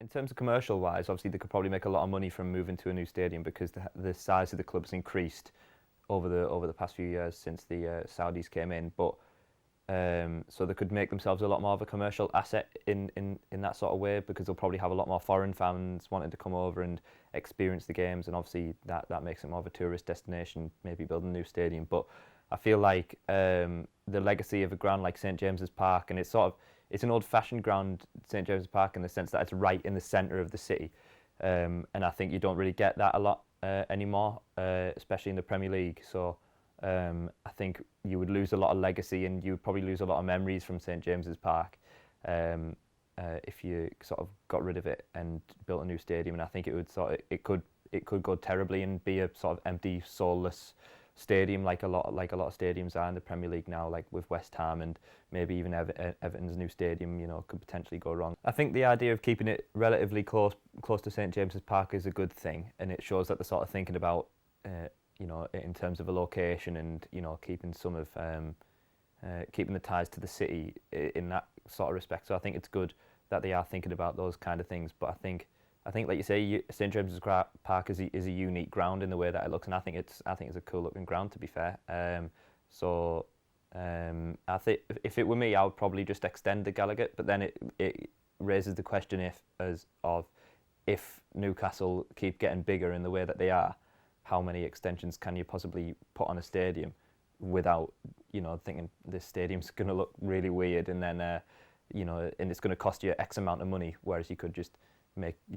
In terms of commercial-wise, obviously they could probably make a lot of money from moving to a new stadium because the size of the club's increased over the past few years since the Saudis came in. But so they could make themselves a lot more of a commercial asset in that sort of way because they'll probably have a lot more foreign fans wanting to come over and experience the games, and obviously that makes it more of a tourist destination, maybe building a new stadium. But I feel like the legacy of a ground like St James's Park, and it's an old-fashioned ground, St James's Park, in the sense that it's right in the centre of the city, and I think you don't really get that a lot anymore, especially in the Premier League. So I think you would lose a lot of legacy, and you would probably lose a lot of memories from St James's Park if you sort of got rid of it and built a new stadium. And I think it could go terribly and be a sort of empty, soulless stadium like a lot of stadiums are in the Premier League now, like with West Ham and maybe even Everton's new stadium, could potentially go wrong. I think the idea of keeping it relatively close to St James's Park is a good thing, and it shows that they're sort of thinking about in terms of a location and keeping some of keeping the ties to the city in that sort of respect. So I think it's good that they are thinking about those kind of things. But I think like you say, St James's Park is a unique ground in the way that it looks, and I think it's a cool looking ground, to be fair. I think if it were me, I would probably just extend the Gallowgate. But then it raises the question if Newcastle keep getting bigger in the way that they are, how many extensions can you possibly put on a stadium without thinking this stadium's going to look really weird, and then and it's going to cost you X amount of money, whereas you could just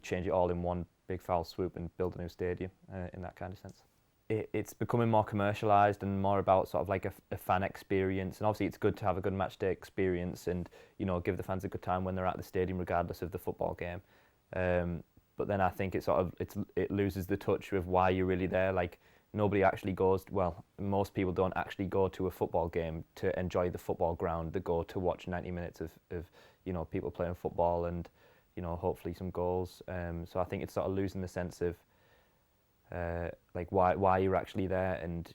change it all in one big foul swoop and build a new stadium in that kind of sense. It's becoming more commercialised and more about sort of like a fan experience, and obviously it's good to have a good match day experience and give the fans a good time when they're at the stadium regardless of the football game. But then I think it loses the touch with why you're really there. Like, nobody actually goes, well, most people don't actually go to a football game to enjoy the football ground. They go to watch 90 minutes of people playing football and hopefully some goals. So I think it's sort of losing the sense of like why you're actually there. And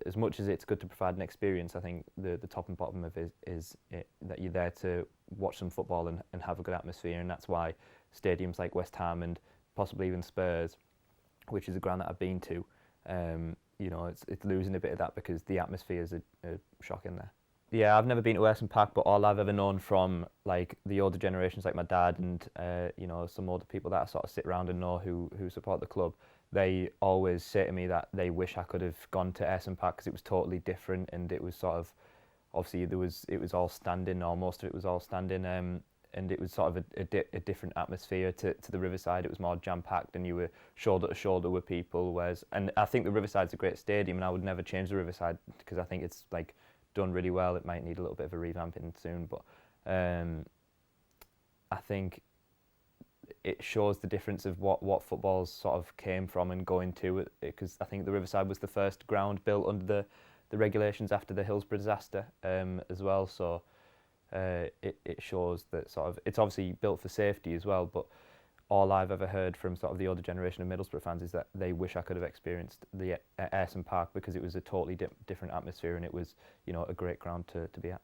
as much as it's good to provide an experience, I think the top and bottom of it is that you're there to watch some football and have a good atmosphere. And that's why stadiums like West Ham and possibly even Spurs, which is a ground that I've been to, it's losing a bit of that because the atmosphere is a shock in there. Yeah, I've never been to Ayresome Park, but all I've ever known from like the older generations, like my dad and some older people that I sort of sit around and know who support the club, they always say to me that they wish I could have gone to Ayresome Park because it was totally different, and it was sort of obviously it was all standing, or most of it was all standing, and it was sort of a different atmosphere to the Riverside. It was more jam-packed and you were shoulder to shoulder with people, and I think the Riverside's a great stadium and I would never change the Riverside because I think it's like done really well. It might need a little bit of a revamping soon, but I think it shows the difference of what football's sort of came from and going to it, because I think the Riverside was the first ground built under the regulations after the Hillsborough disaster as well. So it shows that sort of it's obviously built for safety as well, but all I've ever heard from sort of the older generation of Middlesbrough fans is that they wish I could have experienced the Ayresome Park because it was a totally different atmosphere and it was a great ground to be at.